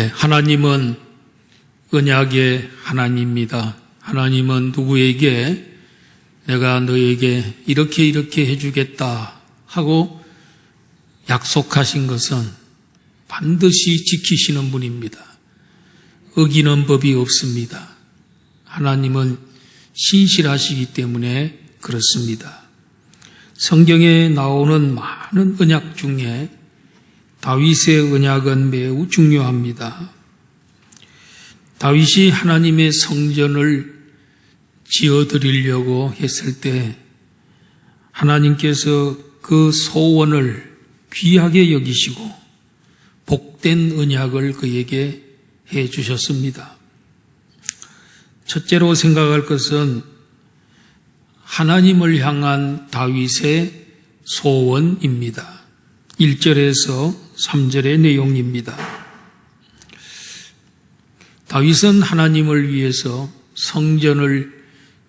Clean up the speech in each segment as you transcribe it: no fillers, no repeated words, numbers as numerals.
하나님은 언약의 하나님입니다. 하나님은 누구에게 내가 너에게 이렇게 해주겠다 하고 약속하신 것은 반드시 지키시는 분입니다. 어기는 법이 없습니다. 하나님은 신실하시기 때문에 그렇습니다. 성경에 나오는 많은 언약 중에 다윗의 언약은 매우 중요합니다. 다윗이 하나님의 성전을 지어드리려고 했을 때 하나님께서 그 소원을 귀하게 여기시고 복된 언약을 그에게 해 주셨습니다. 첫째로 생각할 것은 하나님을 향한 다윗의 소원입니다. 1절에서 3절의 내용입니다. 다윗은 하나님을 위해서 성전을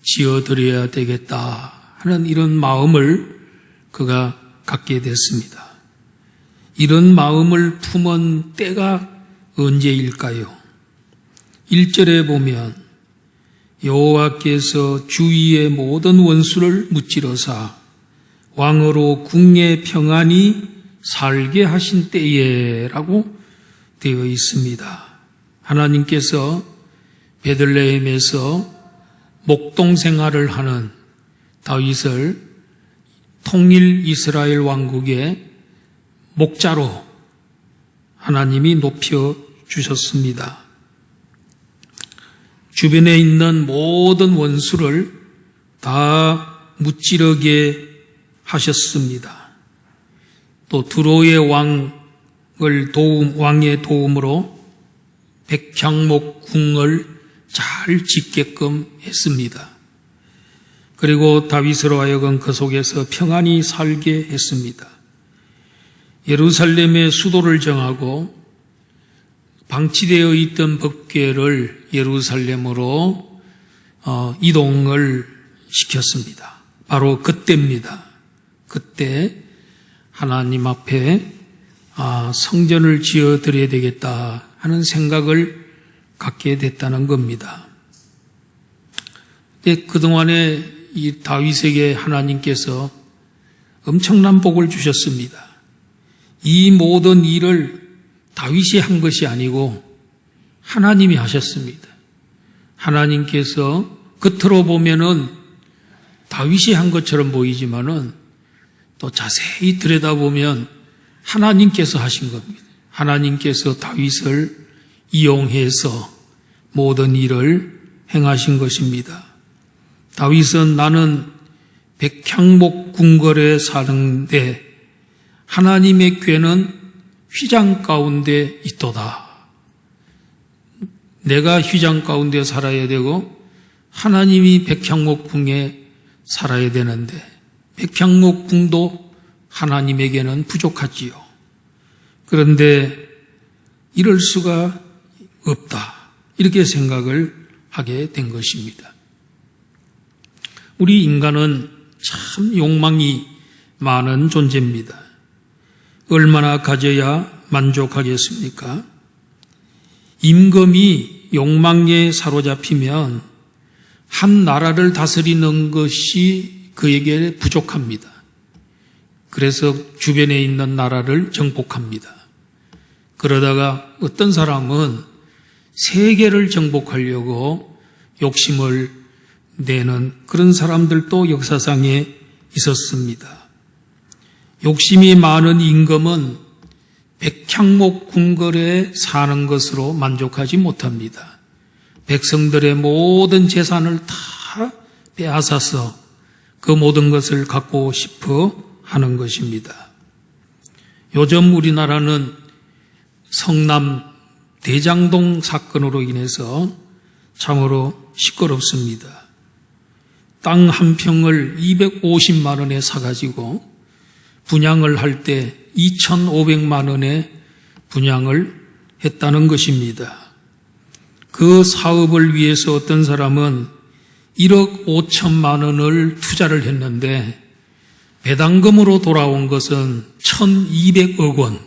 지어드려야 되겠다 하는 이런 마음을 그가 갖게 됐습니다. 이런 마음을 품은 때가 언제일까요? 1절에 보면 여호와께서 주위의 모든 원수를 무찌르사 왕으로 궁에 평안히 살게 하신 때에라고 되어 있습니다. 하나님께서 베들레헴에서 목동 생활을 하는 다윗을 통일 이스라엘 왕국의 목자로 하나님이 높여 주셨습니다. 주변에 있는 모든 원수를 다 무찌르게 하셨습니다. 또 두로의 왕의 도움으로 백향목 궁을 잘 짓게끔 했습니다. 그리고 다윗으로 하여금 그 속에서 평안히 살게 했습니다. 예루살렘의 수도를 정하고 방치되어 있던 법궤를 예루살렘으로 이동을 시켰습니다. 바로 그때입니다. 그때 하나님 앞에 성전을 지어드려야 되겠다 하는 생각을 갖게 됐다는 겁니다. 그동안에 이 다윗에게 하나님께서 엄청난 복을 주셨습니다. 이 모든 일을 다윗이 한 것이 아니고 하나님이 하셨습니다. 하나님께서 겉으로 보면은 다윗이 한 것처럼 보이지만은 또 자세히 들여다보면 하나님께서 하신 겁니다. 하나님께서 다윗을 이용해서 모든 일을 행하신 것입니다. 다윗은 나는 백향목 궁궐에 사는데 하나님의 궤는 휘장 가운데 있도다. 내가 휘장 가운데 살아야 되고 하나님이 백향목 궁에 살아야 되는데 백향목 궁도 하나님에게는 부족하지요. 그런데 이럴 수가 없다. 이렇게 생각을 하게 된 것입니다. 우리 인간은 참 욕망이 많은 존재입니다. 얼마나 가져야 만족하겠습니까? 임금이 욕망에 사로잡히면 한 나라를 다스리는 것이 그에게 부족합니다. 그래서 주변에 있는 나라를 정복합니다. 그러다가 어떤 사람은 세계를 정복하려고 욕심을 내는 그런 사람들도 역사상에 있었습니다. 욕심이 많은 임금은 백향목 궁궐에 사는 것으로 만족하지 못합니다. 백성들의 모든 재산을 다 빼앗아서 그 모든 것을 갖고 싶어 하는 것입니다. 요즘 우리나라는 성남 대장동 사건으로 인해서 참으로 시끄럽습니다. 땅 한 평을 250만 원에 사가지고 분양을 할 때 2,500만 원에 분양을 했다는 것입니다. 그 사업을 위해서 어떤 사람은 1억 5천만 원을 투자를 했는데 배당금으로 돌아온 것은 1,200억 원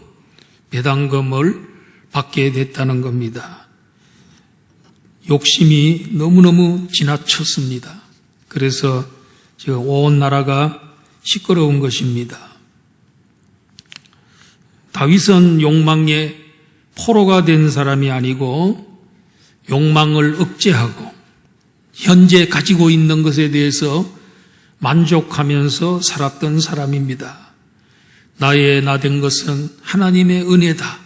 배당금을 받게 됐다는 겁니다. 욕심이 너무너무 지나쳤습니다. 그래서 지금 온 나라가 시끄러운 것입니다. 다윗은 욕망의 포로가 된 사람이 아니고 욕망을 억제하고 현재 가지고 있는 것에 대해서 만족하면서 살았던 사람입니다. 나의 나된 것은 하나님의 은혜다.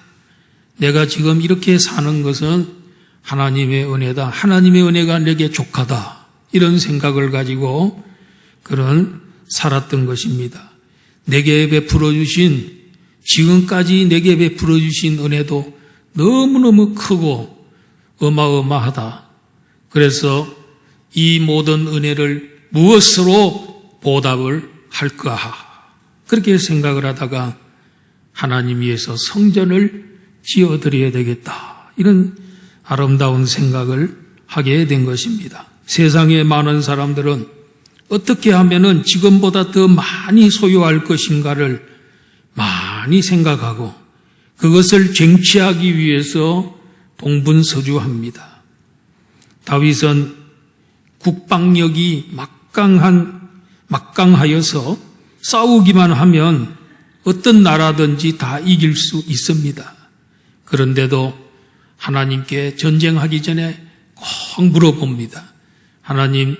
내가 지금 이렇게 사는 것은 하나님의 은혜다. 하나님의 은혜가 내게 족하다. 이런 생각을 가지고 그런 살았던 것입니다. 내게 베풀어 주신, 지금까지 내게 베풀어 주신 은혜도 너무너무 크고 어마어마하다. 그래서 이 모든 은혜를 무엇으로 보답을 할까? 그렇게 생각을 하다가 하나님 위해서 성전을 지어드려야 되겠다. 이런 아름다운 생각을 하게 된 것입니다. 세상에 많은 사람들은 어떻게 하면은 지금보다 더 많이 소유할 것인가를 많이 생각하고 그것을 쟁취하기 위해서 동분서주합니다. 다윗은 국방력이 막강하여서 싸우기만 하면 어떤 나라든지 다 이길 수 있습니다. 그런데도 하나님께 전쟁하기 전에 꼭 물어봅니다. 하나님,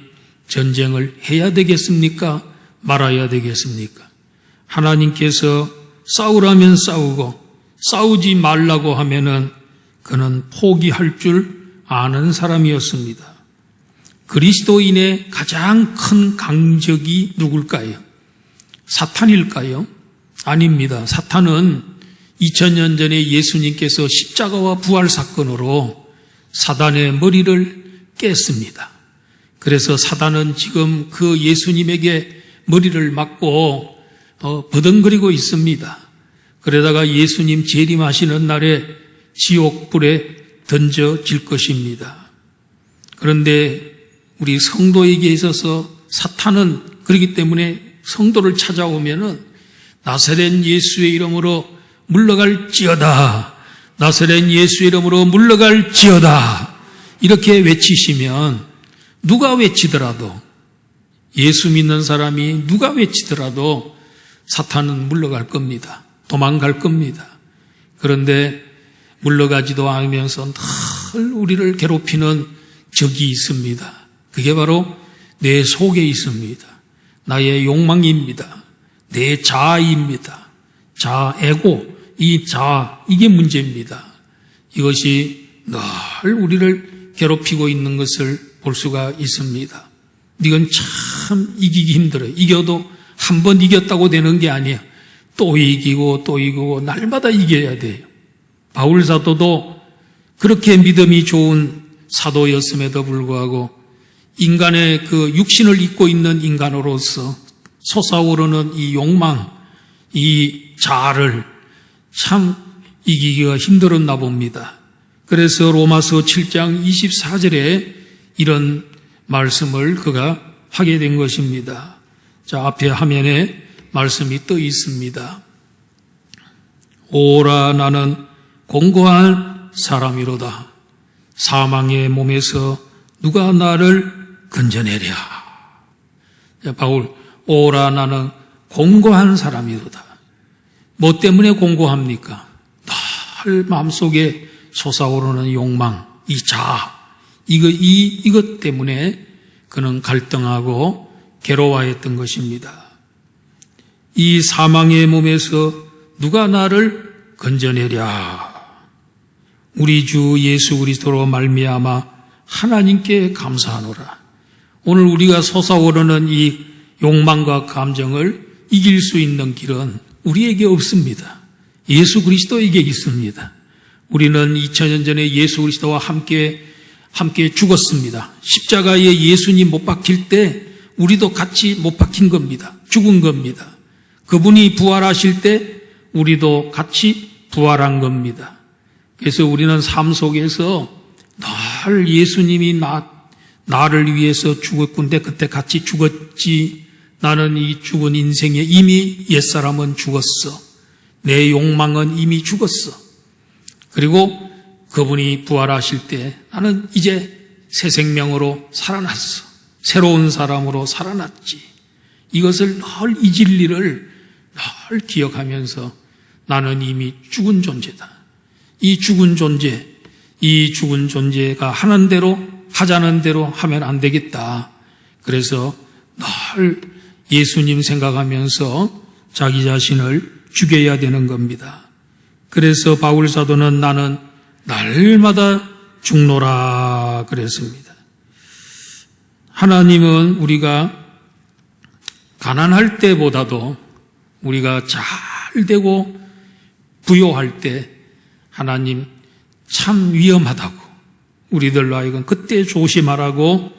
전쟁을 해야 되겠습니까? 말아야 되겠습니까? 하나님께서 싸우라면 싸우고 싸우지 말라고 하면은 그는 포기할 줄 아는 사람이었습니다. 그리스도인의 가장 큰 강적이 누굴까요? 사탄일까요? 아닙니다. 사탄은 2000년 전에 예수님께서 십자가와 부활 사건으로 사단의 머리를 깼습니다. 그래서 사단은 지금 그 예수님에게 머리를 맞고 버덩거리고 있습니다. 그러다가 예수님 재림하시는 날에 지옥불에 던져질 것입니다. 그런데 우리 성도에게 있어서 사탄은 그렇기 때문에 성도를 찾아오면은 나사렛 예수의 이름으로 물러갈지어다. 나사렛 예수의 이름으로 물러갈지어다. 이렇게 외치시면 누가 외치더라도, 예수 믿는 사람이 누가 외치더라도 사탄은 물러갈 겁니다. 도망갈 겁니다. 그런데 물러가지도 않으면서 늘 우리를 괴롭히는 적이 있습니다. 그게 바로 내 속에 있습니다. 나의 욕망입니다. 내 자아입니다. 자아에고, 이 자아, 이게 문제입니다. 이것이 늘 우리를 괴롭히고 있는 것을 볼 수가 있습니다. 이건 참 이기기 힘들어요. 이겨도 한 번 이겼다고 되는 게 아니에요. 또 이기고 또 이기고 날마다 이겨야 돼요. 바울 사도도 그렇게 믿음이 좋은 사도였음에도 불구하고 인간의 그 육신을 입고 있는 인간으로서 솟아오르는 이 욕망, 이 자아를 참 이기기가 힘들었나 봅니다. 그래서 로마서 7장 24절에 이런 말씀을 그가 하게 된 것입니다. 자, 앞에 화면에 말씀이 떠 있습니다. 오라 나는 공고한 사람이로다. 사망의 몸에서 누가 나를 건져내랴. 자, 바울, 오라 나는 공고한 사람이로다. 뭐 때문에 공고합니까? 늘 마음속에 솟아오르는 욕망, 이 자아, 이것 때문에 그는 갈등하고 괴로워했던 것입니다. 이 사망의 몸에서 누가 나를 건져내랴. 우리 주 예수 그리스도로 말미암아 하나님께 감사하노라. 오늘 우리가 솟아오르는 이 욕망과 감정을 이길 수 있는 길은 우리에게 없습니다. 예수 그리스도에게 있습니다. 우리는 2000년 전에 예수 그리스도와 함께 죽었습니다. 십자가에 예수님 못 박힐 때 우리도 같이 못 박힌 겁니다. 죽은 겁니다. 그분이 부활하실 때 우리도 같이 부활한 겁니다. 그래서 우리는 삶 속에서 늘 예수님이 나를 위해서 죽었군데 그때 같이 죽었지. 나는 이 죽은 인생에 이미 옛사람은 죽었어. 내 욕망은 이미 죽었어. 그리고 그분이 부활하실 때 나는 이제 새 생명으로 살아났어. 새로운 사람으로 살아났지. 이것을 늘 이 진리를 늘 기억하면서 나는 이미 죽은 존재다. 이 죽은 존재가 하는 대로 하자는 대로 하면 안 되겠다. 그래서 늘 예수님 생각하면서 자기 자신을 죽여야 되는 겁니다. 그래서 바울 사도는 나는 날마다 죽노라 그랬습니다. 하나님은 우리가 가난할 때보다도 우리가 잘 되고 부요할 때 하나님 참 위험하다고 우리들로 하여금 그때 조심하라고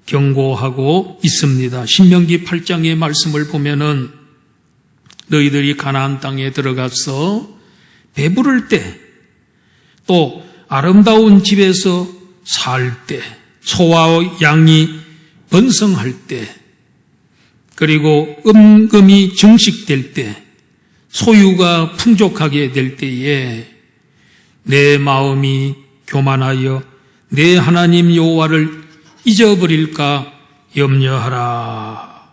경고하고 있습니다. 신명기 8장의 말씀을 보면은 너희들이 가나안 땅에 들어가서 배부를 때 또 아름다운 집에서 살 때 소와 양이 번성할 때 그리고 은금이 증식될 때 소유가 풍족하게 될 때에 내 마음이 교만하여 내 하나님 여호와를 잊어버릴까 염려하라.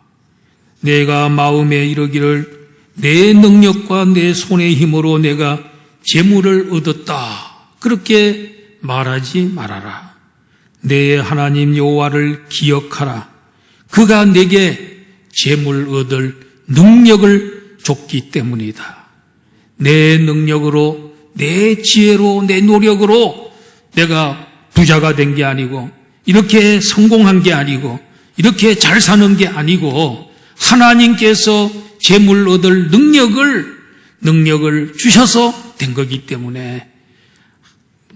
내가 마음에 이르기를 내 능력과 내 손의 힘으로 내가 재물을 얻었다. 그렇게 말하지 말아라. 내 하나님 여호와를 기억하라. 그가 내게 재물 얻을 능력을 줬기 때문이다. 내 능력으로, 내 지혜로, 내 노력으로 내가 부자가 된 게 아니고 이렇게 성공한 게 아니고 이렇게 잘 사는 게 아니고 하나님께서 재물 얻을 능력을 주셔서 된 거기 때문에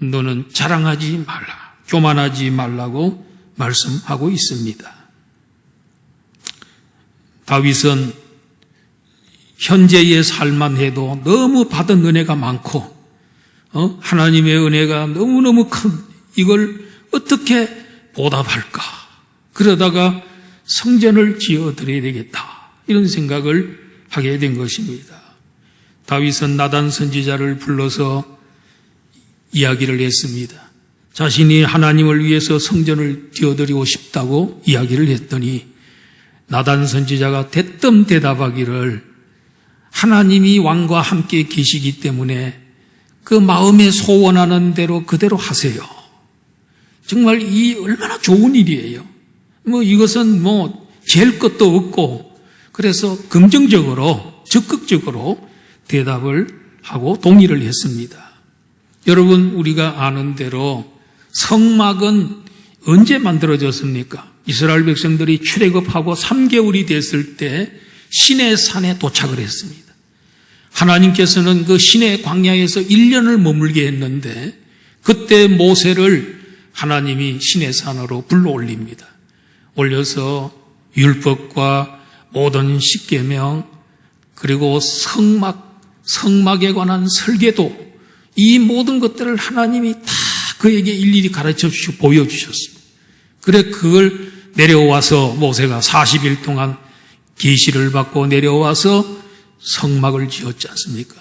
너는 자랑하지 말라, 교만하지 말라고 말씀하고 있습니다. 다윗은 현재의 삶만 해도 너무 받은 은혜가 많고 하나님의 은혜가 너무너무 큰 이걸 어떻게 보답할까? 그러다가 성전을 지어드려야 되겠다. 이런 생각을 하게 된 것입니다. 다윗은 나단 선지자를 불러서 이야기를 했습니다. 자신이 하나님을 위해서 성전을 지어드리고 싶다고 이야기를 했더니 나단 선지자가 대뜸 대답하기를 하나님이 왕과 함께 계시기 때문에 그 마음에 소원하는 대로 그대로 하세요. 정말 이 얼마나 좋은 일이에요. 이것은 잴 것도 없고 그래서 긍정적으로 적극적으로 대답을 하고 동의를 했습니다. 여러분 우리가 아는 대로 성막은 언제 만들어졌습니까? 이스라엘 백성들이 출애굽하고 3개월이 됐을 때 시내 산에 도착을 했습니다. 하나님께서는 그 시내 광야에서 1년을 머물게 했는데 그때 모세를 하나님이 시내 산으로 불러올립니다. 올려서 율법과 모든 십계명 그리고 성막에 관한 설계도 이 모든 것들을 하나님이 다 그에게 일일이 가르쳐 주시고 보여주셨습니다. 그래 그걸 내려와서 모세가 40일 동안 계시를 받고 내려와서 성막을 지었지 않습니까?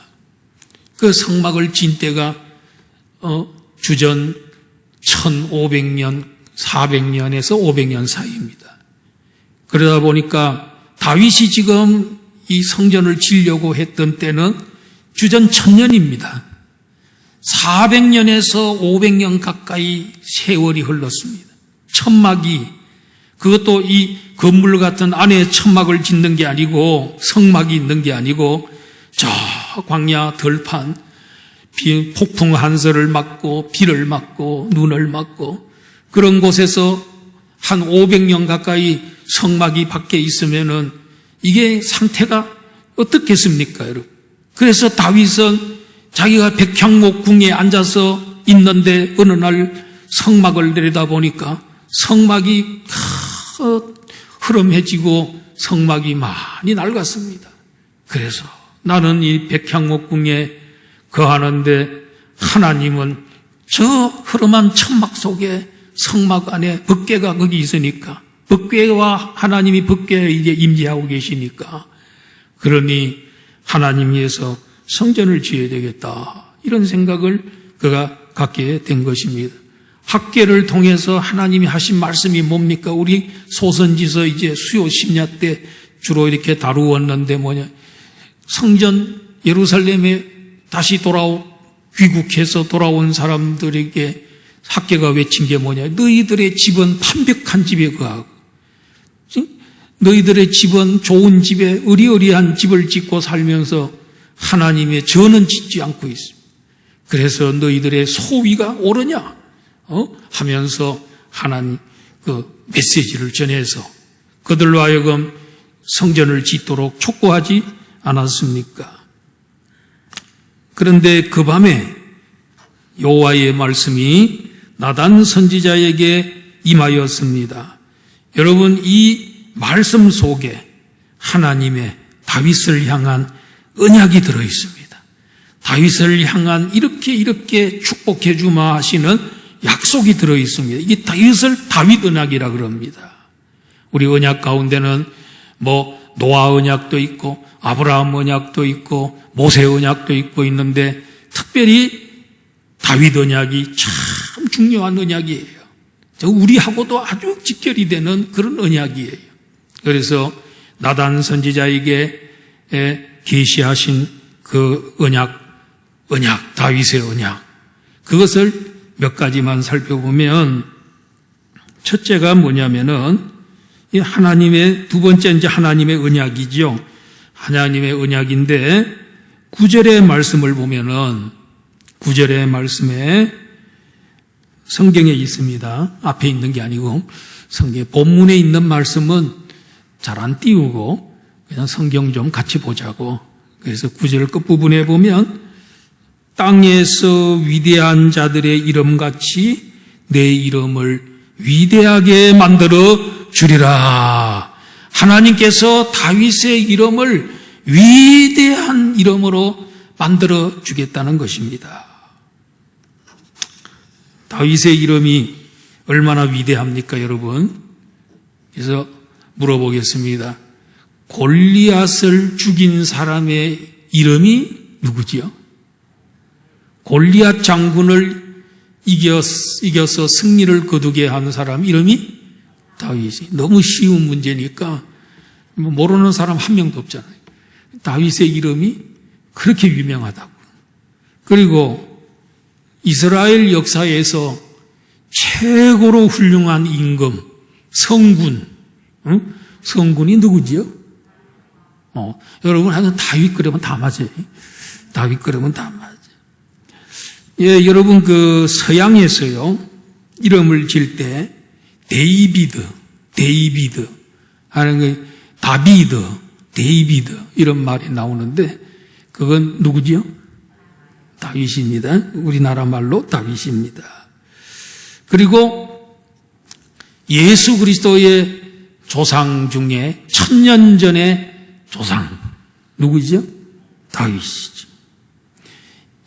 그 성막을 진 때가 주전 1500년, 400년에서 500년 사이입니다. 그러다 보니까 다윗이 지금 이 성전을 지으려고 했던 때는 주전 1000년입니다. 400년에서 500년 가까이 세월이 흘렀습니다. 천막이 그것도 이 건물 같은 안에 천막을 짓는 게 아니고 성막이 있는 게 아니고 저 광야 들판 폭풍 한설을 맞고 비를 맞고 눈을 맞고 그런 곳에서 한 500년 가까이 성막이 밖에 있으면은 이게 상태가 어떻겠습니까, 여러분? 그래서 다윗은 자기가 백향목궁에 앉아서 있는데 어느 날 성막을 내려다보니까 성막이 흐름해지고 성막이 많이 낡았습니다. 그래서 나는 이 백향목궁에 거하는데 하나님은 저 흐름한 천막 속에 성막 안에 법궤가 거기 있으니까 법궤와 하나님이 법궤에 이제 임재하고 계시니까 그러니 하나님 위해서 성전을 지어야 되겠다. 이런 생각을 그가 갖게 된 것입니다. 학계를 통해서 하나님이 하신 말씀이 뭡니까? 우리 소선지서 이제 수요 심야 때 주로 이렇게 다루었는데 성전 예루살렘에 다시 귀국해서 돌아온 사람들에게 학계가 외친 게 뭐냐? 너희들의 집은 판벽한 집에 거하고, 너희들의 집은 좋은 집에 의리의리한 집을 짓고 살면서 하나님의 전은 짓지 않고 있습니다. 그래서 너희들의 소위가 옳으냐? 하면서 하나님 그 메시지를 전해서 그들로 하여금 성전을 짓도록 촉구하지 않았습니까? 그런데 그 밤에 여호와의 말씀이 나단 선지자에게 임하였습니다. 여러분, 이 말씀 속에 하나님의 다윗을 향한 언약이 들어있습니다. 다윗을 향한 이렇게 축복해 주마 하시는 약속이 들어있습니다. 이게 다윗 언약이라 그럽니다. 우리 언약 가운데는 노아 언약도 있고 아브라함 언약도 있고 모세 언약도 있고 있는데 특별히 다윗 언약이 참 중요한 언약이에요. 우리하고도 아주 직결이 되는 그런 언약이에요. 그래서 나단 선지자에게 계시하신 그 언약, 다윗의 언약, 그것을 몇 가지만 살펴보면 첫째가 뭐냐면은 두 번째 이제 하나님의 언약이죠. 하나님의 언약인데 9절의 말씀을 보면은 9절의 말씀에 성경에 있습니다. 앞에 있는 게 아니고 성경 본문에 있는 말씀은 잘 안 띄우고 그냥 성경 좀 같이 보자고. 그래서 9절 끝부분에 보면 땅에서 위대한 자들의 이름같이 내 이름을 위대하게 만들어 주리라. 하나님께서 다윗의 이름을 위대한 이름으로 만들어 주겠다는 것입니다. 다윗의 이름이 얼마나 위대합니까, 여러분? 그래서 물어보겠습니다. 골리앗을 죽인 사람의 이름이 누구지요? 골리앗 장군을 이겨서 승리를 거두게 한 사람 이름이 다윗이. 너무 쉬운 문제니까 모르는 사람 한 명도 없잖아요. 다윗의 이름이 그렇게 유명하다고. 그리고 이스라엘 역사에서 최고로 훌륭한 임금, 성군, 성군이 누구지요? 여러분 하여튼 다윗 그러면 다 맞아요. 다윗 그러면 다 맞아요. 예, 여러분 그 서양에서요 이름을 질 때 데이비드 하는 게 데이비드 이런 말이 나오는데 그건 누구지요? 다윗입니다. 우리나라 말로 다윗입니다. 그리고 예수 그리스도의 조상 중에 1000년 전의 조상 누구죠? 다윗이죠.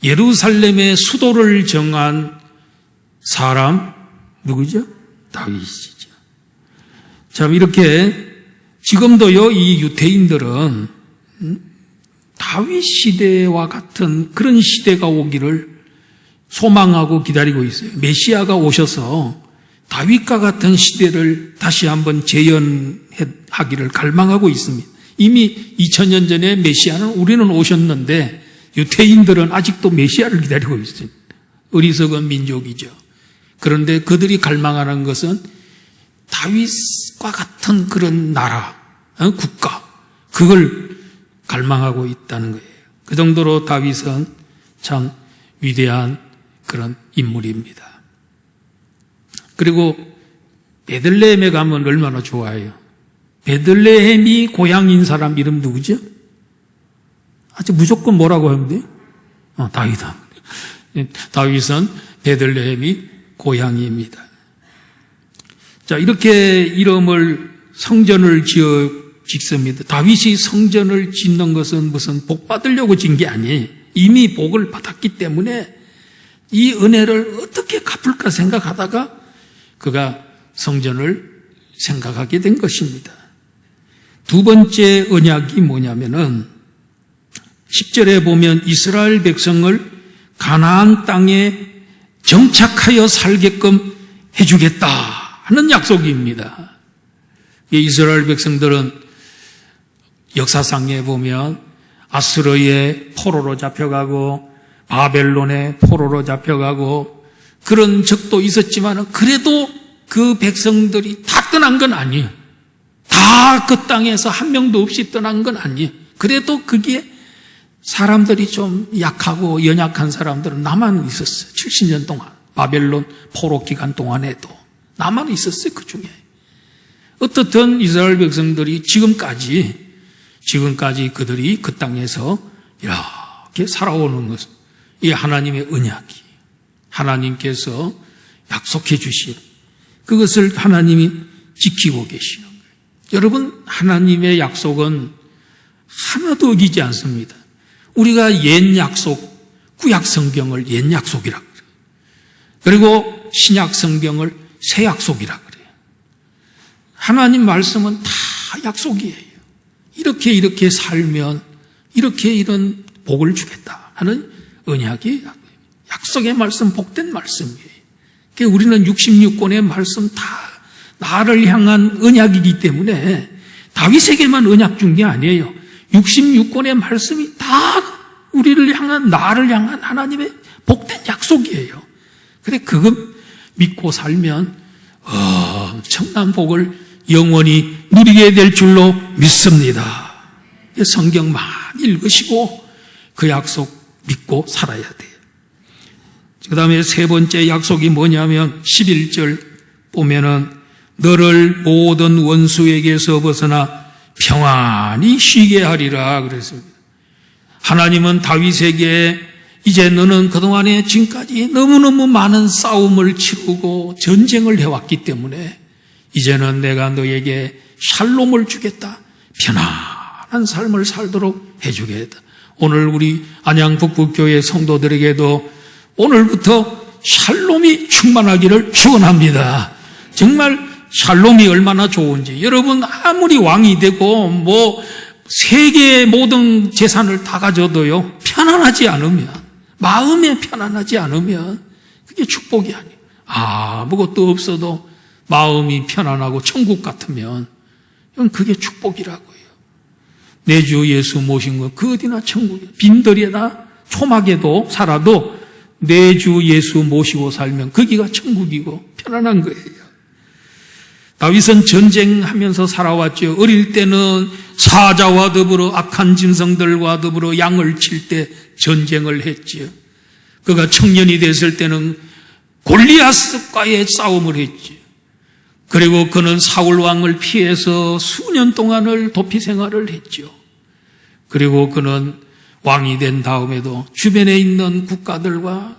예루살렘의 수도를 정한 사람 누구죠? 다윗이죠. 참 이렇게 지금도요 이 유대인들은 다윗 시대와 같은 그런 시대가 오기를 소망하고 기다리고 있어요. 메시아가 오셔서 다윗과 같은 시대를 다시 한번 재현하기를 갈망하고 있습니다. 이미 2000년 전에 메시아는 우리는 오셨는데 유대인들은 아직도 메시아를 기다리고 있습니다. 어리석은 민족이죠. 그런데 그들이 갈망하는 것은 다윗과 같은 그런 나라, 국가, 그걸 갈망하고 있다는 거예요. 그 정도로 다윗은 참 위대한 그런 인물입니다. 그리고 베들레헴에 가면 얼마나 좋아요. 베들레헴이 고향인 사람 이름 누구죠? 아주 무조건 뭐라고 하면 돼요? 다윗아. 다윗은 베들레헴이 고향입니다. 자, 이렇게 이름을 성전을 짓습니다. 다윗이 성전을 짓는 것은 무슨 복 받으려고 짓는 게 아니에요. 이미 복을 받았기 때문에 이 은혜를 어떻게 갚을까 생각하다가 그가 성전을 생각하게 된 것입니다. 두 번째 언약이 뭐냐면은 10절에 보면 이스라엘 백성을 가나안 땅에 정착하여 살게끔 해주겠다 하는 약속입니다. 이스라엘 백성들은 역사상에 보면 아수르의 포로로 잡혀가고 바벨론의 포로로 잡혀가고 그런 적도 있었지만 그래도 그 백성들이 다 떠난 건 아니에요. 다 그 땅에서 한 명도 없이 떠난 건 아니에요. 그래도 거기에 사람들이 좀 약하고 연약한 사람들은 남아 있었어요. 70년 동안 바벨론 포로 기간 동안에도 남아 있었어요. 그 중에 어떻든 이스라엘 백성들이 지금까지 그들이 그 땅에서 이렇게 살아오는 것은 이 하나님의 언약이 하나님께서 약속해 주신 그것을 하나님이 지키고 계시는 거예요. 여러분, 하나님의 약속은 하나도 어기지 않습니다. 우리가 옛 약속, 구약 성경을 옛 약속이라고 그래요. 그리고 신약 성경을 새 약속이라고 그래요. 하나님 말씀은 다 약속이에요. 이렇게 살면 이렇게 이런 복을 주겠다 하는 언약이 약속의 말씀, 복된 말씀이에요. 그러니까 우리는 66권의 말씀 다 나를 향한 언약이기 때문에 다윗에게만 언약 준 게 아니에요. 66권의 말씀이 다 우리를 향한, 나를 향한 하나님의 복된 약속이에요. 그래, 그거 믿고 살면 엄청난 복을 영원히 누리게 될 줄로 믿습니다. 성경 많이 읽으시고 그 약속 믿고 살아야 돼요. 그 다음에 세 번째 약속이 뭐냐면 11절 보면은 너를 모든 원수에게서 벗어나 평안히 쉬게 하리라 그랬습니다. 하나님은 다윗에게 이제 너는 그동안에 지금까지 너무너무 많은 싸움을 치르고 전쟁을 해왔기 때문에 이제는 내가 너에게 샬롬을 주겠다. 편안한 삶을 살도록 해주겠다. 오늘 우리 안양 북북교회 성도들에게도 오늘부터 샬롬이 충만하기를 축원합니다. 정말 샬롬이 얼마나 좋은지. 여러분 아무리 왕이 되고 세계의 모든 재산을 다 가져도요, 편안하지 않으면, 마음에 편안하지 않으면 그게 축복이 아니에요. 아무것도 없어도 마음이 편안하고 천국 같으면 그게 축복이라고요. 내 주 예수 모신 것 그 어디나 천국이에요. 빈들이나 초막에도 살아도 내 주 예수 모시고 살면 거기가 천국이고 편안한 거예요. 다윗은 전쟁하면서 살아왔죠. 어릴 때는 사자와 더불어 악한 짐승들과 더불어 양을 칠 때 전쟁을 했지요. 그가 청년이 됐을 때는 골리앗과의 싸움을 했지요. 그리고 그는 사울 왕을 피해서 수년 동안을 도피 생활을 했죠. 그리고 그는 왕이 된 다음에도 주변에 있는 국가들과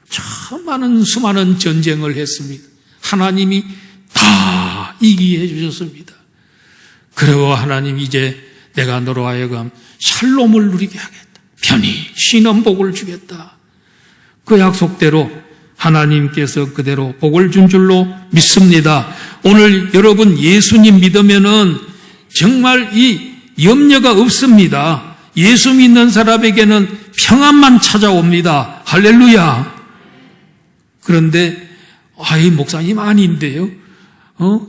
참 많은 수많은 전쟁을 했습니다. 하나님이 다 이기게 해주셨습니다. 그리고 하나님 이제 내가 너로 하여금 샬롬을 누리게 하겠다. 편히 쉬는 복을 주겠다. 그 약속대로 하나님께서 그대로 복을 준 줄로 믿습니다. 오늘 여러분 예수님 믿으면은 정말 이 염려가 없습니다. 예수 믿는 사람에게는 평안만 찾아옵니다. 할렐루야. 그런데 목사님 아닌데요.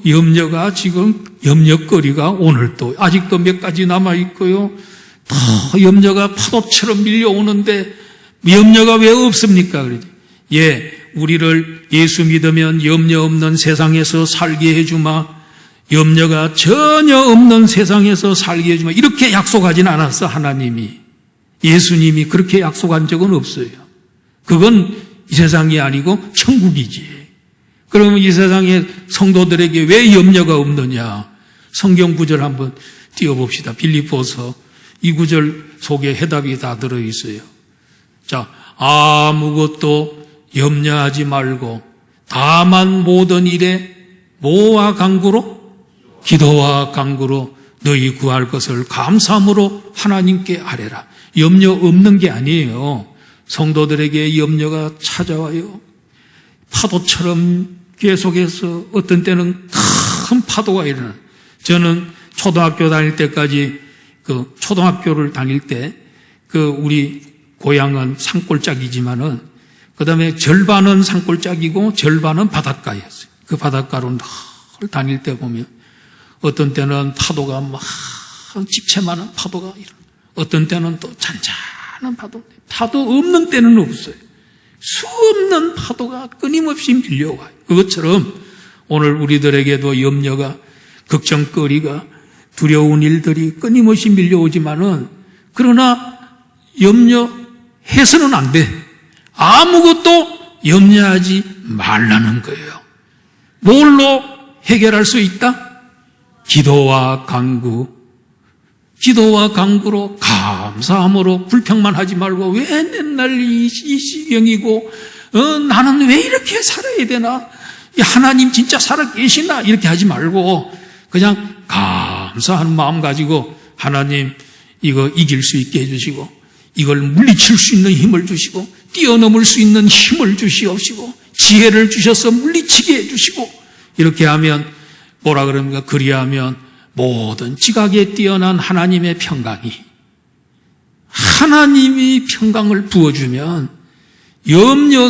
염려가 지금 염려거리가 오늘 또 아직도 몇 가지 남아 있고요. 더 염려가 파도처럼 밀려오는데 염려가 왜 없습니까? 우리를 예수 믿으면 염려 없는 세상에서 살게 해주마. 염려가 전혀 없는 세상에서 살게 해주마. 이렇게 약속하진 않았어, 하나님이. 예수님이 그렇게 약속한 적은 없어요. 그건 이 세상이 아니고 천국이지. 그러면 이 세상의 성도들에게 왜 염려가 없느냐? 성경 구절 한번 띄워봅시다. 빌립보서 이 구절 속에 해답이 다 들어있어요. 자, 아무것도 염려하지 말고 다만 모든 일에 뭐와 간구로? 기도와 간구로 너희 구할 것을 감사함으로 하나님께 아뢰라. 염려 없는 게 아니에요. 성도들에게 염려가 찾아와요. 파도처럼 계속해서 어떤 때는 큰 파도가 일어나요. 저는 초등학교 다닐 때까지 초등학교를 다닐 때 우리 고향은 산골짜기지만은 그 다음에 절반은 산골짜기고 절반은 바닷가였어요. 그 바닷가로 늘 다닐 때 보면 어떤 때는 파도가 막 집채만한 파도가 일어나. 어떤 때는 또 잔잔한 파도 없는 때는 없어요. 수 없는 파도가 끊임없이 밀려와요. 그것처럼 오늘 우리들에게도 염려가, 걱정거리가, 두려운 일들이 끊임없이 밀려오지만은 그러나 염려해서는 안 돼. 아무것도 염려하지 말라는 거예요. 뭘로 해결할 수 있다? 기도와 강구로 감사함으로 불평만 하지 말고 왜 맨날 이 시경이고 나는 왜 이렇게 살아야 되나? 하나님 진짜 살아 계시나? 이렇게 하지 말고 그냥 감사하는 마음 가지고 하나님 이거 이길 수 있게 해주시고 이걸 물리칠 수 있는 힘을 주시고 뛰어넘을 수 있는 힘을 주시옵시고 지혜를 주셔서 물리치게 해주시고 이렇게 하면 뭐라 그럽니까? 그리하면 모든 지각에 뛰어난 하나님의 평강이 하나님이 평강을 부어주면 염려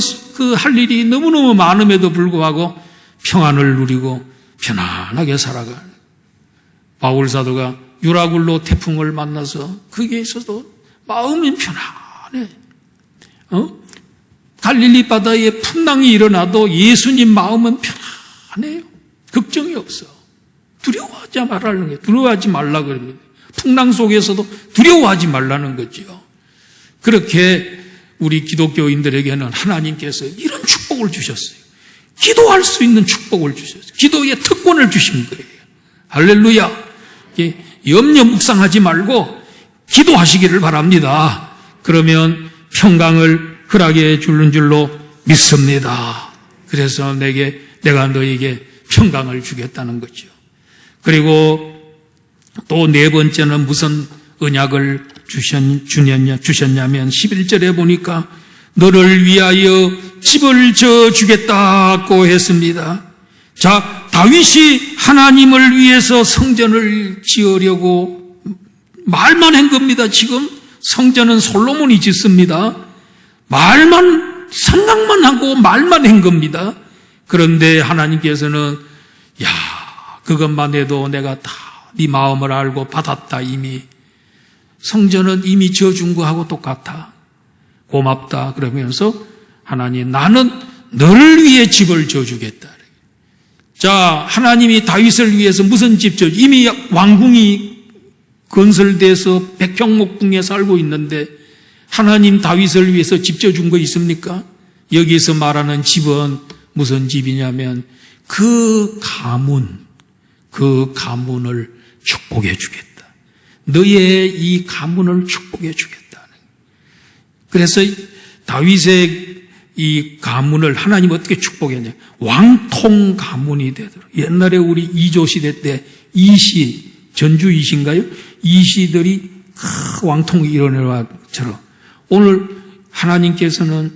할 일이 너무너무 많음에도 불구하고 평안을 누리고 편안하게 살아가는 바울 사도가 유라굴로 태풍을 만나서 거기에 있어도 마음이 편안해. 갈릴리 바다에 풍랑이 일어나도 예수님 마음은 편안해요. 걱정이 없어. 두려워하지 말라는 거예요. 두려워하지 말라 그럽니다. 풍랑 속에서도 두려워하지 말라는 거죠. 그렇게 우리 기독교인들에게는 하나님께서 이런 축복을 주셨어요. 기도할 수 있는 축복을 주셨어요. 기도의 특권을 주신 거예요. 할렐루야. 염려 묵상하지 말고 기도하시기를 바랍니다. 그러면 평강을 허락해 주는 줄로 믿습니다. 그래서 내가 너에게 평강을 주겠다는 거죠. 그리고 또 네 번째는 무슨 언약을 주셨냐면 11절에 보니까 너를 위하여 집을 지어주겠다고 했습니다. 자, 다윗이 하나님을 위해서 성전을 지으려고 말만 한 겁니다. 지금 성전은 솔로몬이 짓습니다. 생각만 하고 말만 한 겁니다. 그런데 하나님께서는 그것만 해도 내가 다 네 마음을 알고 받았다. 이미 성전은 이미 지어준 거하고 똑같아. 고맙다. 그러면서 하나님 나는 너를 위해 집을 지어주겠다. 자, 하나님이 다윗을 위해서 무슨 집 지어주? 이미 왕궁이 건설돼서 백평목궁에 살고 있는데 하나님 다윗을 위해서 집 지어준 거 있습니까? 여기서 말하는 집은 무슨 집이냐면 그 가문을 축복해 주겠다. 너의 이 가문을 축복해 주겠다. 그래서 다윗의 이 가문을 하나님 어떻게 축복했냐? 왕통 가문이 되도록. 옛날에 우리 이조 시대 때 전주 이시인가요? 이시들이 왕통이 일어나는 것처럼 오늘 하나님께서는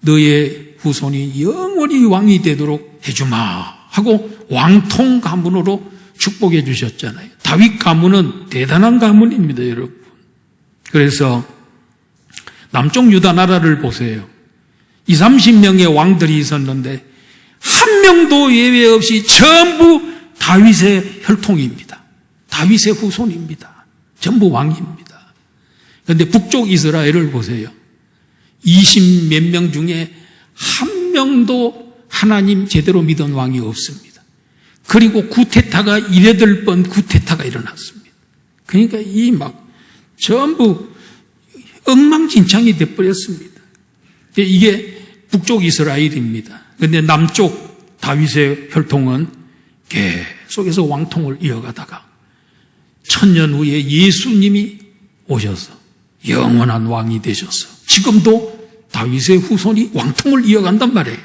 너의 후손이 영원히 왕이 되도록 해주마 하고 왕통 가문으로 축복해 주셨잖아요. 다윗 가문은 대단한 가문입니다, 여러분. 그래서 남쪽 유다 나라를 보세요. 20-30명의 왕들이 있었는데 한 명도 예외 없이 전부 다윗의 혈통입니다. 다윗의 후손입니다. 전부 왕입니다. 그런데 북쪽 이스라엘을 보세요. 20몇 명 중에 한 명도 하나님 제대로 믿은 왕이 없습니다. 그리고 구테타가 18번 구테타가 일어났습니다. 그러니까 전부 엉망진창이 돼버렸습니다. 이게 북쪽 이스라엘입니다. 그런데 남쪽 다윗의 혈통은 계속해서 왕통을 이어가다가 1000년 후에 예수님이 오셔서 영원한 왕이 되셔서 지금도 다윗의 후손이 왕통을 이어간단 말이에요.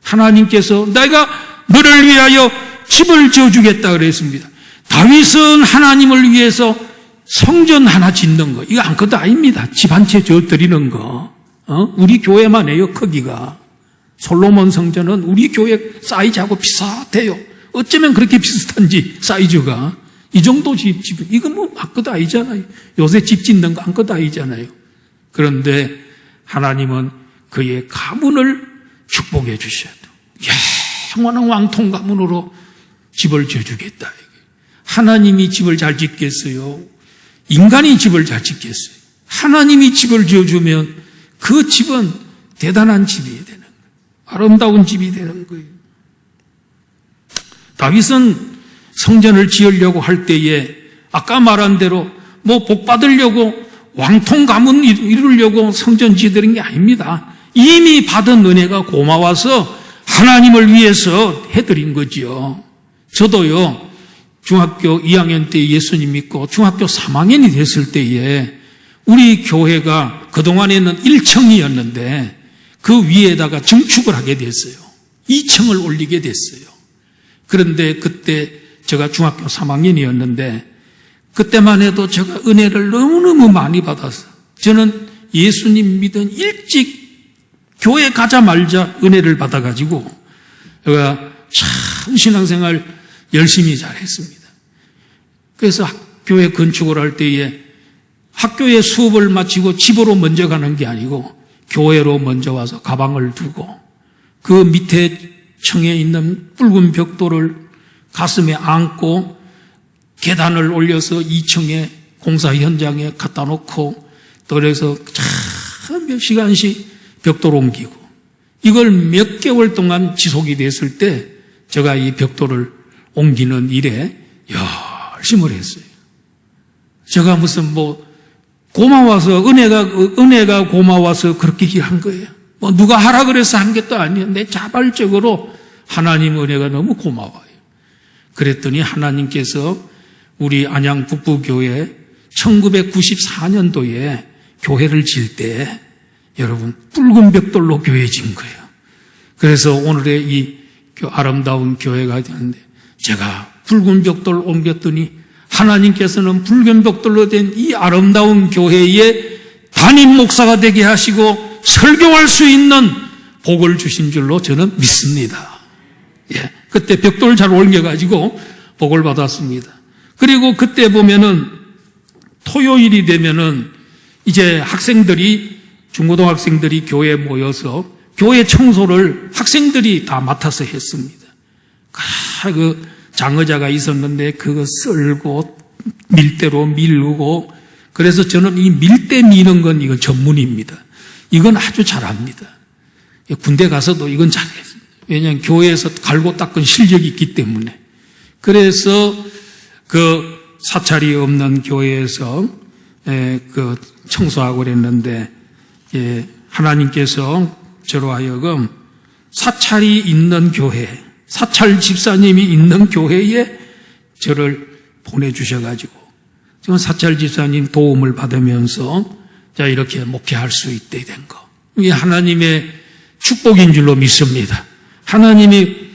하나님께서 내가 너를 위하여 집을 지어주겠다 그랬습니다. 다윗은 하나님을 위해서 성전 하나 짓는 거 이거 아무것도 아닙니다. 집 한 채 지어드리는 거 우리 교회만 해요. 크기가 솔로몬 성전은 우리 교회 사이즈하고 비슷해요. 어쩌면 그렇게 비슷한지 사이즈가 이 정도 집 이거 아무것도 아니잖아요. 요새 집 짓는 거 아무것도 아니잖아요. 그런데 하나님은 그의 가문을 축복해 주셔야 돼요. 영원한 왕통 가문으로 집을 지어주겠다. 하나님이 집을 잘 짓겠어요? 인간이 집을 잘 짓겠어요? 하나님이 집을 지어주면 그 집은 대단한 집이 되는 거예요. 아름다운 집이 되는 거예요. 다윗은 성전을 지으려고 할 때에 아까 말한 대로 뭐 복 받으려고 왕통 가문 이루려고 성전 지으려는 게 아닙니다. 이미 받은 은혜가 고마워서 하나님을 위해서 해드린 거지요. 저도요, 중학교 2학년 때 예수님 믿고 중학교 3학년이 됐을 때에 우리 교회가 그동안에는 1층이었는데 그 위에다가 증축을 하게 됐어요. 2층을 올리게 됐어요. 그런데 그때 제가 중학교 3학년이었는데 그때만 해도 제가 은혜를 너무너무 많이 받아서 저는 예수님 믿은 일찍 교회 가자마자 은혜를 받아가지고 제가 참 신앙생활 열심히 잘했습니다. 그래서 교회 건축을 할 때에 학교에 수업을 마치고 집으로 먼저 가는 게 아니고 교회로 먼저 와서 가방을 두고 그 밑에 층에 있는 붉은 벽돌을 가슴에 안고 계단을 올려서 2층에 공사 현장에 갖다 놓고 또 그래서 참 몇 시간씩 벽돌 옮기고 이걸 몇 개월 동안 지속이 됐을 때 제가 이 벽돌을 옮기는 일에 열심을 했어요. 제가 무슨 고마워서 은혜가 고마워서 그렇게 일한 거예요. 누가 하라 그래서 한 것도 아니었는데 자발적으로 하나님 은혜가 너무 고마워요. 그랬더니 하나님께서 우리 안양 북부교회 1994년도에 교회를 질 때 여러분 붉은 벽돌로 교회 진 거예요. 그래서 오늘의 이 아름다운 교회가 되는데 제가 붉은 벽돌 옮겼더니 하나님께서는 붉은 벽돌로 된 이 아름다운 교회에 담임 목사가 되게 하시고 설교할 수 있는 복을 주신 줄로 저는 믿습니다. 그때 벽돌 잘 옮겨가지고 복을 받았습니다. 그리고 그때 보면은 토요일이 되면은 이제 중고등학생들이 교회에 모여서 교회 청소를 학생들이 다 맡아서 했습니다. 그 장의자가 있었는데 그거 썰고 밀대로 밀고 그래서 저는 이 밀대 미는 건 이건 전문입니다. 이건 아주 잘합니다. 군대 가서도 이건 잘했습니다. 왜냐하면 교회에서 갈고 닦은 실력이 있기 때문에. 그래서 그 사찰이 없는 교회에서 그 청소하고 그랬는데 하나님께서 저로 하여금 사찰이 있는 교회, 사찰 집사님이 있는 교회에 저를 보내주셔가지고 지금 사찰 집사님 도움을 받으면서 자 이렇게 목회할 수 있게 된 거. 이게 하나님의 축복인 줄로 믿습니다. 하나님이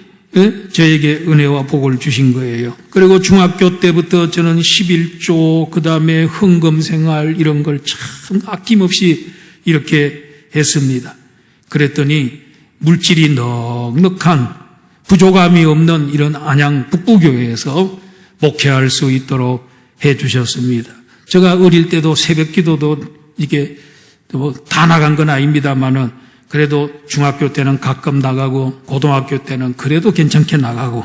저에게 은혜와 복을 주신 거예요. 그리고 중학교 때부터 저는 11조, 그 다음에 헌금생활 이런 걸 참 아낌없이 이렇게 했습니다. 그랬더니 물질이 넉넉한 부족함이 없는 이런 안양 북부교회에서 목회할 수 있도록 해주셨습니다. 제가 어릴 때도 새벽 기도도 이게 다 나간 건 아닙니다만은 그래도 중학교 때는 가끔 나가고 고등학교 때는 그래도 괜찮게 나가고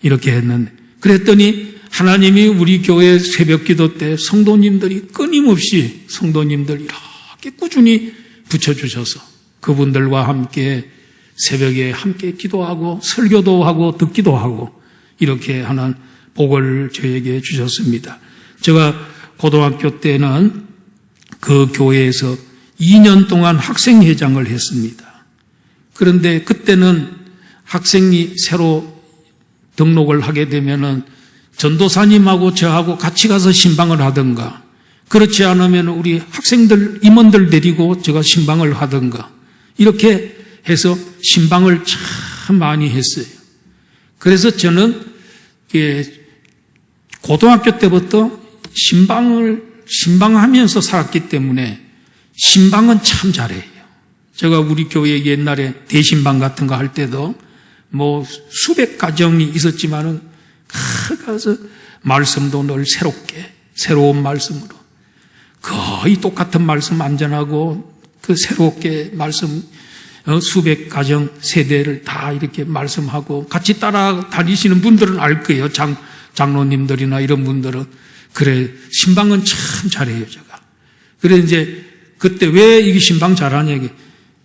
이렇게 했는데 그랬더니 하나님이 우리 교회 새벽 기도 때 성도님들이 끊임없이 성도님들 이렇게 꾸준히 붙여주셔서 그분들과 함께 새벽에 함께 기도하고 설교도 하고 듣기도 하고 이렇게 하는 복을 저에게 주셨습니다. 제가 고등학교 때는 그 교회에서 2년 동안 학생회장을 했습니다. 그런데 그때는 학생이 새로 등록을 하게 되면은 전도사님하고 저하고 같이 가서 신방을 하든가 그렇지 않으면 우리 학생들, 임원들 데리고 제가 신방을 하든가 이렇게 해서 신방을 참 많이 했어요. 그래서 저는 고등학교 때부터 신방하면서 살았기 때문에 신방은 참 잘해요. 제가 우리 교회 옛날에 대신방 같은 거 할 때도 수백 가정이 있었지만은 가서 말씀도 늘 새로운 말씀으로 거의 똑같은 말씀 안 전하고 그 새롭게 말씀 수백 가정 세대를 다 이렇게 말씀하고 같이 따라다니시는 분들은 알 거예요. 장로님들이나 이런 분들은. 그래, 신방은 참 잘해요, 제가. 그래, 이제, 그때 왜 이게 신방 잘하냐, 이게.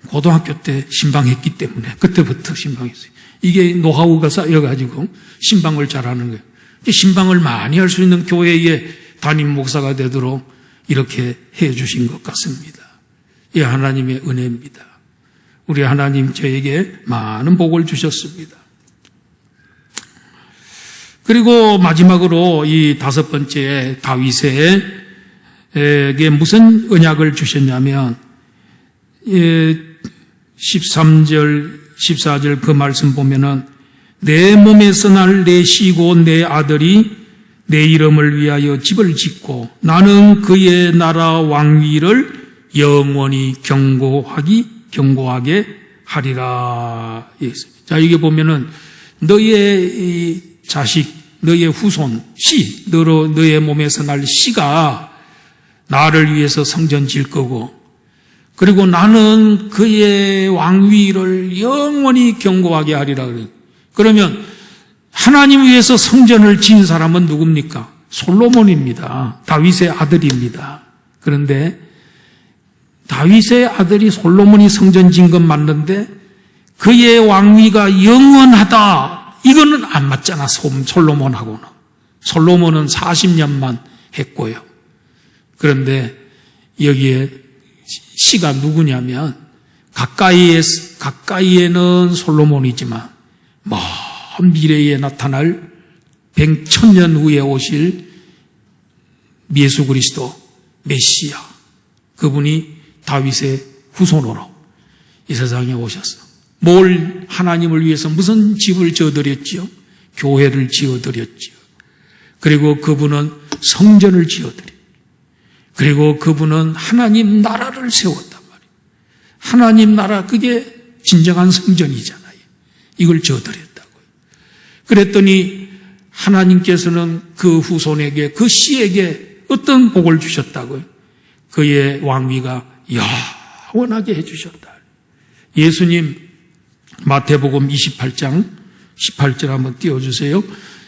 고등학교 때 신방했기 때문에, 그때부터 신방했어요. 이게 노하우가 쌓여가지고, 신방을 잘하는 거예요. 신방을 많이 할 수 있는 교회의 담임 목사가 되도록 이렇게 해 주신 것 같습니다. 이 하나님의 은혜입니다. 우리 하나님 저에게 많은 복을 주셨습니다. 그리고 마지막으로 이 5번째 다윗에게 무슨 언약을 주셨냐면 13절, 14절 그 말씀 보면은 내 몸에서 날 내쉬고 내 아들이 내 이름을 위하여 집을 짓고 나는 그의 나라 왕위를 영원히 견고하게 하리라. 자, 이게 보면은 너의 자식, 너의 후손, 너의 몸에서 날 씨가 나를 위해서 성전 질 거고, 그리고 나는 그의 왕위를 영원히 견고하게 하리라. 그러면 하나님 위해서 성전을 지은 사람은 누굽니까? 솔로몬입니다. 다윗의 아들입니다. 그런데 다윗의 아들이 솔로몬이 성전 지은 건 맞는데 그의 왕위가 영원하다. 이거는 안 맞잖아, 솔로몬하고는. 솔로몬은 40년만 했고요. 그런데 여기에 씨가 누구냐면 가까이에는 솔로몬이지만 먼 미래에 나타날 1000년 후에 오실 예수 그리스도 메시아, 그분이 다윗의 후손으로 이 세상에 오셨어. 뭘 하나님을 위해서 무슨 집을 지어드렸지요? 교회를 지어드렸지요. 그리고 그분은 성전을 지어드렸어요. 그리고 그분은 하나님 나라를 세웠단 말이에요. 하나님 나라, 그게 진정한 성전이잖아요. 이걸 지어드렸다고요. 그랬더니 하나님께서는 그 후손에게, 그 씨에게 어떤 복을 주셨다고요? 그의 왕위가 영원하게 해주셨다. 예수님 마태복음 28장 18절 한번 띄워주세요.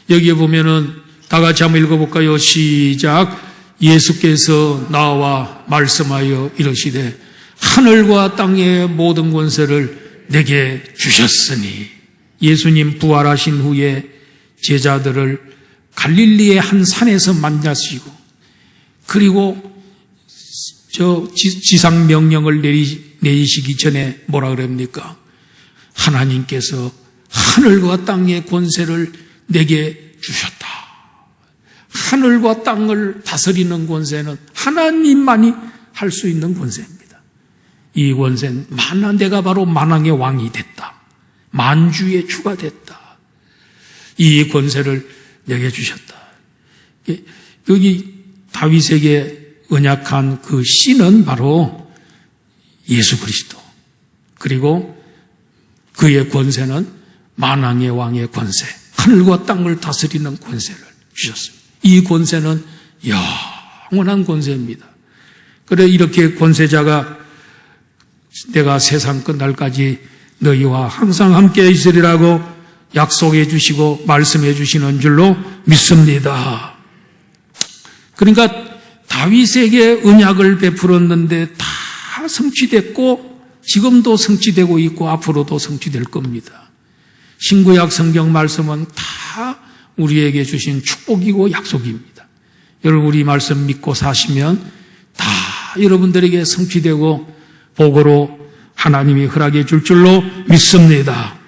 여기에 보면은 다 같이 한번 읽어볼까요? 시작. 예수께서 나와 말씀하여 이르시되 하늘과 땅의 모든 권세를 내게 주셨으니. 예수님 부활하신 후에 제자들을 갈릴리의 한 산에서 만나시고, 그리고 지상 명령을 내리시기 전에 뭐라 그럽니까? 하나님께서 하늘과 땅의 권세를 내게 주셨다. 하늘과 땅을 다스리는 권세는 하나님만이 할 수 있는 권세입니다. 이 권세는 내가 바로 만왕의 왕이 됐다. 만주의 주가 됐다. 이 권세를 내게 주셨다. 여기 다윗에게 언약한 그 씨는 바로 예수 그리스도, 그리고 그의 권세는 만왕의 왕의 권세, 하늘과 땅을 다스리는 권세를 주셨습니다. 이 권세는 영원한 권세입니다. 그래, 이렇게 권세자가 내가 세상 끝날까지 너희와 항상 함께 있으리라고 약속해 주시고 말씀해 주시는 줄로 믿습니다. 그러니까 다윗에게 언약을 베풀었는데 다 성취됐고 지금도 성취되고 있고 앞으로도 성취될 겁니다. 신구약 성경 말씀은 다 우리에게 주신 축복이고 약속입니다. 여러분, 우리 말씀 믿고 사시면 다 여러분들에게 성취되고 복으로 하나님이 허락해 줄 줄로 믿습니다.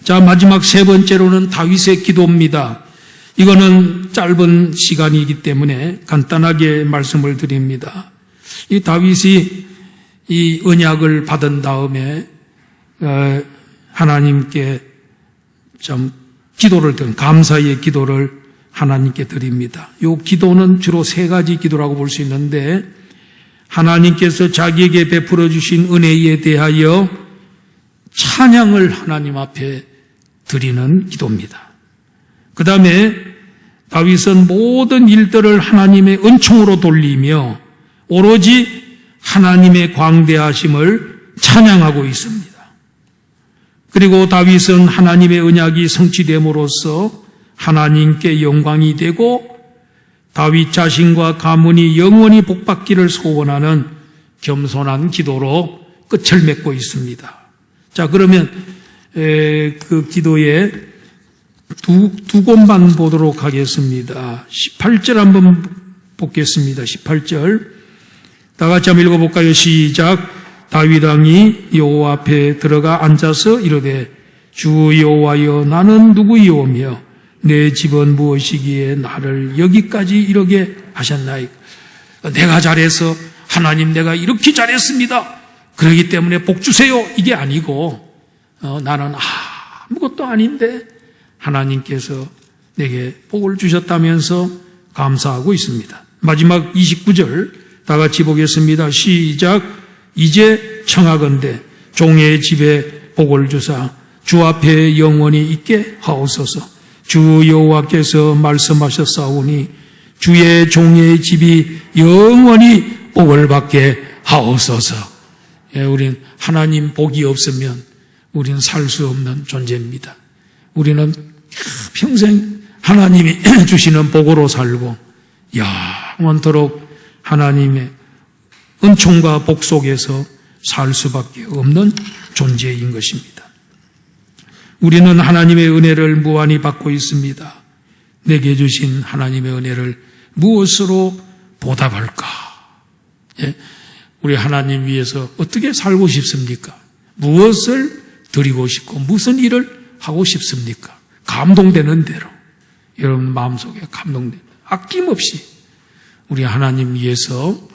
자, 마지막 3번째로는 다윗의 기도입니다. 이거는 짧은 시간이기 때문에 간단하게 말씀을 드립니다. 이 다윗이 이 언약을 받은 다음에 하나님께 좀 기도를 감사의 기도를 하나님께 드립니다. 이 기도는 주로 3가지 기도라고 볼 수 있는데, 하나님께서 자기에게 베풀어 주신 은혜에 대하여 찬양을 하나님 앞에 드리는 기도입니다. 그 다음에 다윗은 모든 일들을 하나님의 은총으로 돌리며 오로지 하나님의 광대하심을 찬양하고 있습니다. 그리고 다윗은 하나님의 언약이 성취됨으로써 하나님께 영광이 되고 다윗 자신과 가문이 영원히 복받기를 소원하는 겸손한 기도로 끝을 맺고 있습니다. 자, 그러면 그 기도의 두 곳만 보도록 하겠습니다. 18절 한번 보겠습니다. 18절 다 같이 한번 읽어볼까요? 시작. 다윗 왕이 여호와 앞에 들어가 앉아서 이르되 주 여호와여 나는 누구이오며 내 집은 무엇이기에 나를 여기까지 이르게 하셨나이까. 내가 잘해서 하나님 내가 이렇게 잘했습니다. 그렇기 때문에 복 주세요. 이게 아니고 나는 아무것도 아닌데 하나님께서 내게 복을 주셨다면서 감사하고 있습니다. 마지막 29절 다 같이 보겠습니다. 시작. 이제 청하건대 종의 집에 복을 주사 주 앞에 영원히 있게 하옵소서. 주 여호와께서 말씀하셨사오니 주의 종의 집이 영원히 복을 받게 하옵소서. 우린 하나님 복이 없으면 우리는 살 수 없는 존재입니다. 우리는 평생 하나님이 주시는 복으로 살고 영원토록 하나님의 은총과 복 속에서 살 수밖에 없는 존재인 것입니다. 우리는 하나님의 은혜를 무한히 받고 있습니다. 내게 주신 하나님의 은혜를 무엇으로 보답할까? 우리 하나님 위해서 어떻게 살고 싶습니까? 무엇을 드리고 싶고 무슨 일을 하고 싶습니까? 감동되는 대로 여러분 마음속에 감동되는 아낌없이 우리 하나님 위해서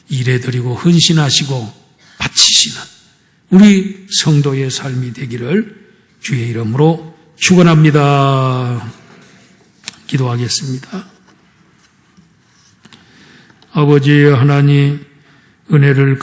일해드리고 헌신하시고 바치시는 우리 성도의 삶이 되기를 주의 이름으로 축원합니다. 기도하겠습니다. 아버지 하나님 은혜를